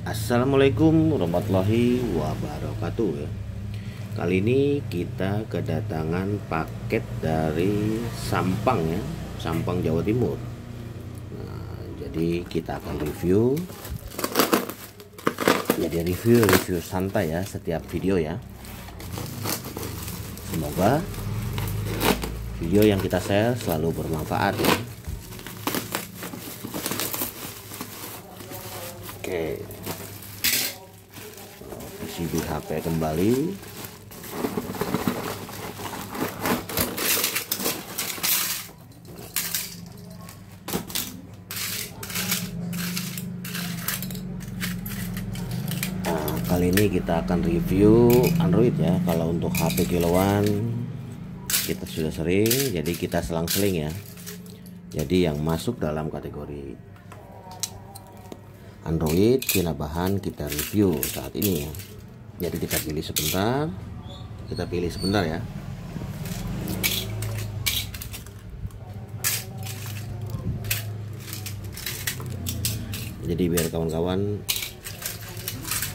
Assalamualaikum warahmatullahi wabarakatuh ya. Kali ini kita kedatangan paket dari Sampang ya, Sampang Jawa Timur. Nah, jadi kita akan review. Jadi review santai ya setiap video ya. Semoga video yang kita share selalu bermanfaat ya. Oke. PCB HP kembali. Nah, kali ini kita akan review Android ya. Kalau untuk HP kiloan kita sudah sering, jadi kita selang-seling ya. Jadi yang masuk dalam kategori Android Kinabahan kita review saat ini ya. Jadi kita pilih sebentar ya. Jadi biar kawan-kawan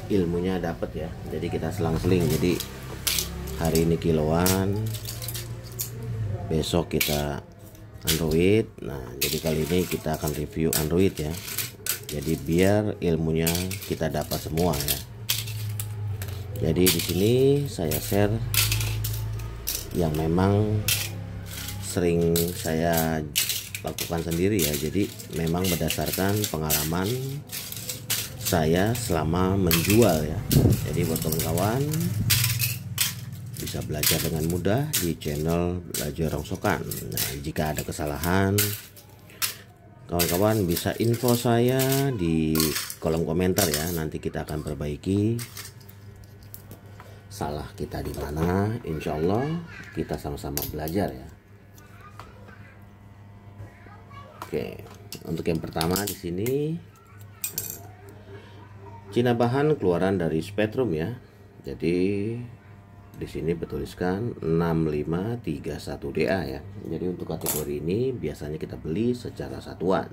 ilmunya dapat ya. Jadi kita selang-seling. Jadi hari ini kiloan, besok kita Android. Nah, jadi kali ini kita akan review Android ya. Jadi biar ilmunya kita dapat semua ya. Jadi di sini saya share yang memang sering saya lakukan sendiri ya. Jadi memang berdasarkan pengalaman saya selama menjual ya. Jadi buat kawan-kawan bisa belajar dengan mudah di channel Belajar Rongsokan. Nah, jika ada kesalahan, kawan-kawan bisa info saya di kolom komentar ya. Nanti kita akan perbaiki salah kita di mana. Insya Allah kita sama-sama belajar ya. Oke, untuk yang pertama di sini Kinabahan keluaran dari Spektrum ya. Jadi di sini bertuliskan 6531DA ya. Jadi untuk kategori ini biasanya kita beli secara satuan,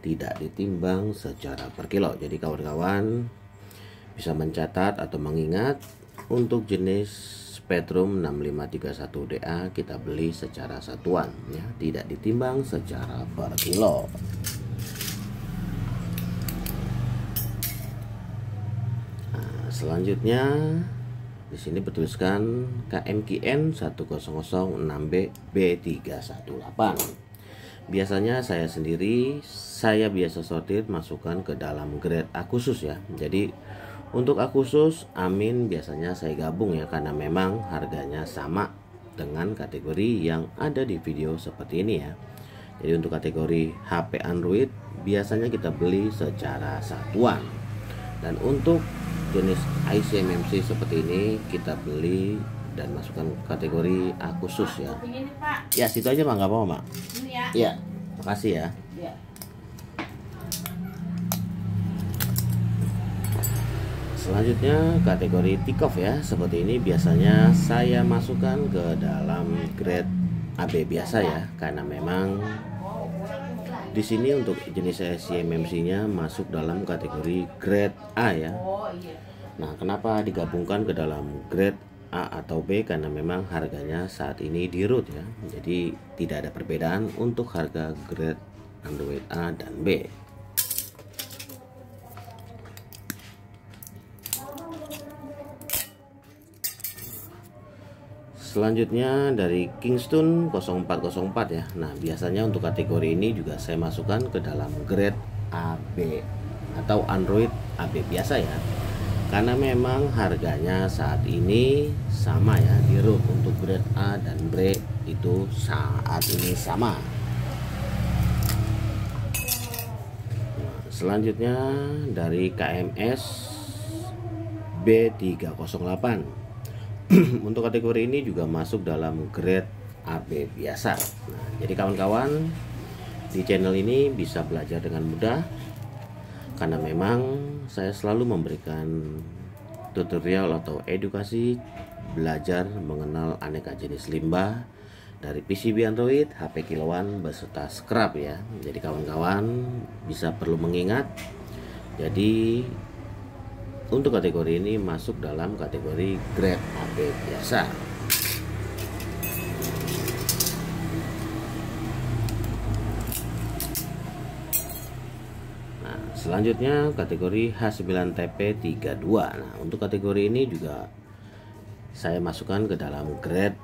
tidak ditimbang secara per kilo. Jadi kawan-kawan bisa mencatat atau mengingat untuk jenis Spektrum 6531DA kita beli secara satuan ya, tidak ditimbang secara per kilo. Nah, selanjutnya di sini bertuliskan KMKN 1006B B318. Biasanya saya biasa sortir masukkan ke dalam grade A khusus ya. Jadi untuk A khusus Amin biasanya saya gabung ya, karena memang harganya sama dengan kategori yang ada di video seperti ini ya. Jadi untuk kategori HP Android biasanya kita beli secara satuan, dan untuk jenis IC MMC seperti ini kita beli dan masukkan kategori A khusus ya. Ya situ aja Mak, nggak apa-apa Mak. Iya, makasih ya. Selanjutnya kategori take off ya. Seperti ini biasanya saya masukkan ke dalam grade AB biasa ya, karena memang di sini untuk jenis CMMC-nya masuk dalam kategori grade A ya. Nah, kenapa digabungkan ke dalam grade A atau B? Karena memang harganya saat ini di root ya. Jadi tidak ada perbedaan untuk harga grade Android A dan B. Selanjutnya dari Kingston 0404 ya. Nah, biasanya untuk kategori ini juga saya masukkan ke dalam grade AB atau Android AB biasa ya. Karena memang harganya saat ini sama ya, di root untuk grade A dan B itu saat ini sama. Nah, selanjutnya dari KMS B308. Untuk kategori ini juga masuk dalam grade AB biasa. Nah, jadi kawan-kawan di channel ini bisa belajar dengan mudah, karena memang saya selalu memberikan tutorial atau edukasi belajar mengenal aneka jenis limbah dari PCB Android, HP kiloan beserta scrap ya. Jadi kawan-kawan bisa perlu mengingat Jadi untuk kategori ini masuk dalam kategori grade AB biasa. Nah, selanjutnya kategori H9TP32. Nah, untuk kategori ini juga saya masukkan ke dalam grade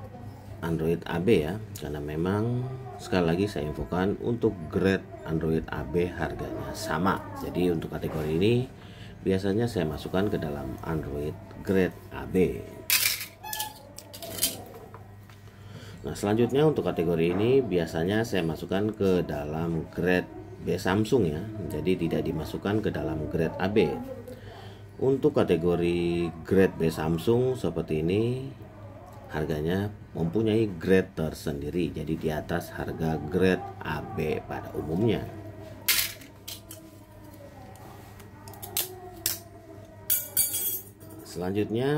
Android AB ya, karena memang sekali lagi saya infokan untuk grade Android AB harganya sama. Jadi untuk kategori ini biasanya saya masukkan ke dalam Android grade AB. Nah, selanjutnya untuk kategori ini biasanya saya masukkan ke dalam grade B Samsung ya, jadi tidak dimasukkan ke dalam grade AB. Untuk kategori grade B Samsung seperti ini harganya mempunyai grade tersendiri, jadi di atas harga grade AB pada umumnya. Selanjutnya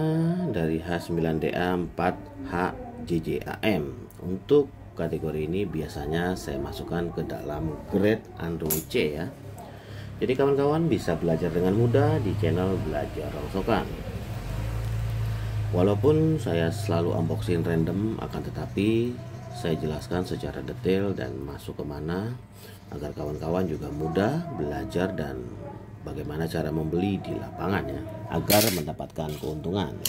dari H9DA4HJJAM. Untuk kategori ini biasanya saya masukkan ke dalam grade Android C ya. Jadi kawan-kawan bisa belajar dengan mudah di channel Belajar Rongsokan. Walaupun saya selalu unboxing random, akan tetapi saya jelaskan secara detail dan masuk kemana agar kawan-kawan juga mudah belajar dan bagaimana cara membeli di lapangan ya, agar mendapatkan keuntungan.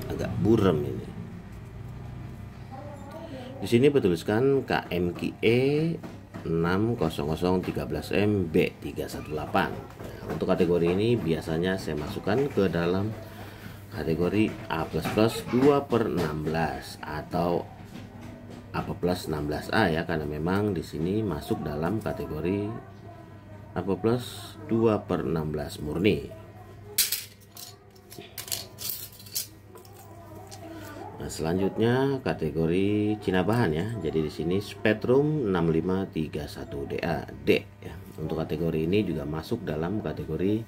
Agak buram ini. Di sini bertuliskan KMKE 60013M B318. Nah, untuk kategori ini biasanya saya masukkan ke dalam kategori A++ 2/16 atau A+ 16A ya, karena memang di sini masuk dalam kategori A+ 2/16 murni. Nah, selanjutnya kategori Cina bahan ya. Jadi di sini Spektrum 6531DA D ya. Untuk kategori ini juga masuk dalam kategori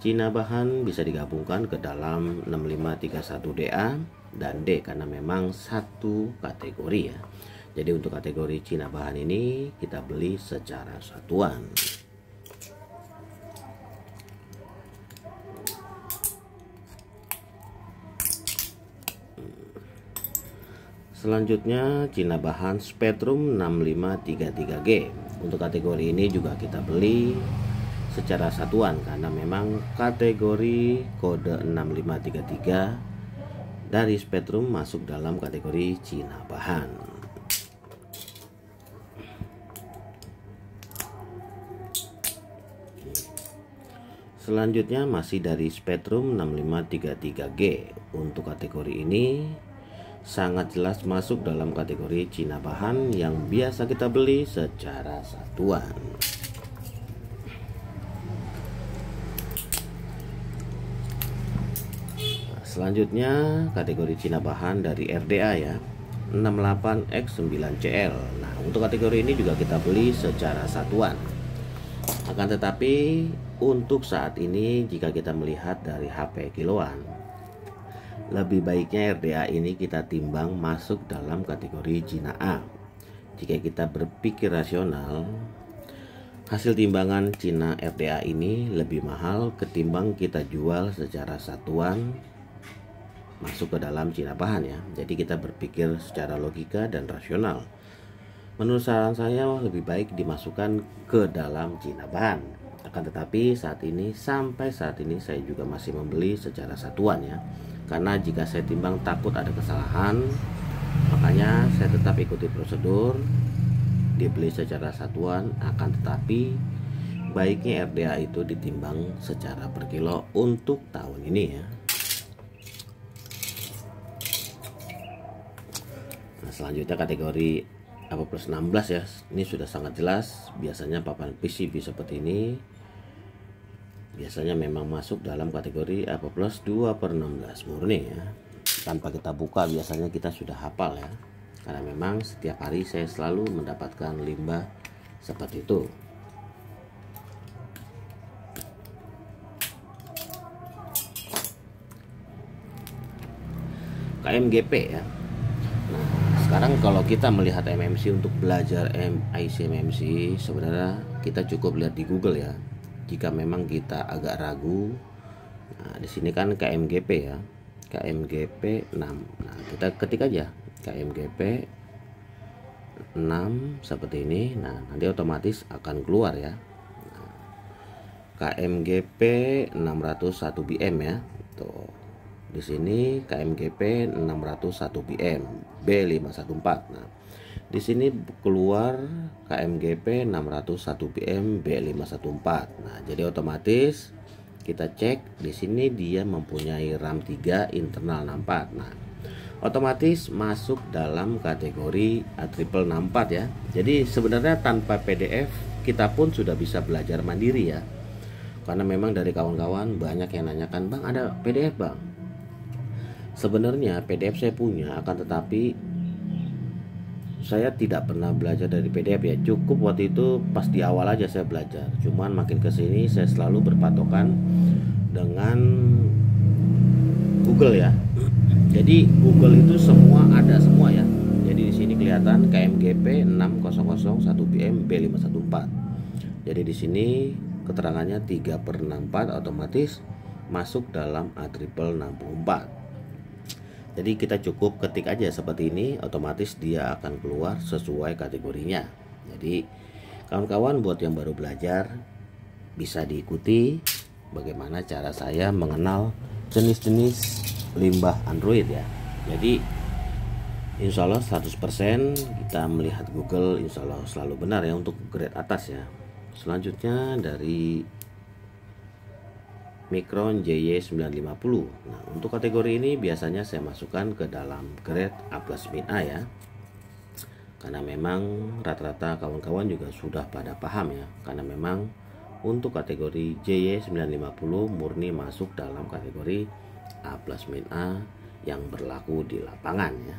Cina bahan, bisa digabungkan ke dalam 6531DA dan D karena memang satu kategori ya. Jadi untuk kategori Cina bahan ini kita beli secara satuan. Selanjutnya Cina bahan Spektrum 6533G. Untuk kategori ini juga kita beli secara satuan karena memang kategori kode 6533 dari Spektrum masuk dalam kategori Cina bahan. Selanjutnya masih dari Spektrum 6533G. Untuk kategori ini sangat jelas masuk dalam kategori Cina bahan yang biasa kita beli secara satuan. Selanjutnya kategori Cina bahan dari RDA ya, 68X9CL. Nah, untuk kategori ini juga kita beli secara satuan. Akan tetapi untuk saat ini jika kita melihat dari HP kiloan, lebih baiknya RDA ini kita timbang masuk dalam kategori Cina A. Jika kita berpikir rasional, hasil timbangan Cina RDA ini lebih mahal ketimbang kita jual secara satuan masuk ke dalam Cina bahan ya. Jadi kita berpikir secara logika dan rasional. Menurut saran saya lebih baik dimasukkan ke dalam Cina bahan. Akan tetapi sampai saat ini saya juga masih membeli secara satuan ya. Karena jika saya timbang takut ada kesalahan, makanya saya tetap ikuti prosedur dibeli secara satuan. Akan tetapi baiknya RDA itu ditimbang secara per kilo untuk tahun ini ya. Nah, selanjutnya kategori A+ 16 ya. Ini sudah sangat jelas, biasanya papan PCB seperti ini biasanya memang masuk dalam kategori A+ 2/16 murni ya. Tanpa kita buka biasanya kita sudah hafal ya, karena memang setiap hari saya selalu mendapatkan limbah seperti itu. KMGP ya. Nah, sekarang kalau kita melihat MMC untuk belajar IC MMC, sebenarnya kita cukup lihat di Google ya. Jika memang kita agak ragu, nah di sini kan KMGP ya, KMGP 6. Nah kita ketik aja KMGP 6 seperti ini. Nah nanti otomatis akan keluar ya. Nah, KMGP 601 BM ya. Tuh. Di sini KMGP 601 BM B514. Nah, di sini keluar KMGP 601 BM B514. Nah, jadi otomatis kita cek di sini dia mempunyai RAM 3 internal 64. Nah, otomatis masuk dalam kategori A64 ya. Jadi sebenarnya tanpa PDF kita pun sudah bisa belajar mandiri ya. Karena memang dari kawan-kawan banyak yang nanyakan, "Bang, ada PDF, Bang?" Sebenarnya PDF saya punya, akan tetapi saya tidak pernah belajar dari PDF ya. Cukup waktu itu pas di awal aja saya belajar. Cuman makin kesini saya selalu berpatokan dengan Google ya. Jadi Google itu semua ada semua ya. Jadi di sini kelihatan KMGP 6001 BM B514. Jadi di sini keterangannya 3/64 otomatis masuk dalam A64. Jadi kita cukup ketik aja seperti ini, otomatis dia akan keluar sesuai kategorinya. Jadi kawan-kawan buat yang baru belajar bisa diikuti bagaimana cara saya mengenal jenis-jenis limbah Android ya. Jadi insya Allah 100% kita melihat Google insya Allah selalu benar ya untuk grade atas ya. Selanjutnya dari Micron JY950. Nah, untuk kategori ini biasanya saya masukkan ke dalam grade A+-A ya. Karena memang rata-rata kawan-kawan juga sudah pada paham ya. Karena memang untuk kategori JY950 murni masuk dalam kategori A+-A yang berlaku di lapangan ya.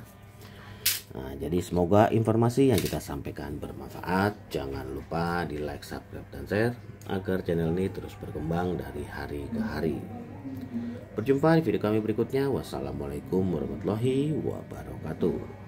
Nah, jadi semoga informasi yang kita sampaikan bermanfaat. Jangan lupa di like, subscribe, dan share agar channel ini terus berkembang dari hari ke hari. Berjumpa di video kami berikutnya. Wassalamualaikum warahmatullahi wabarakatuh.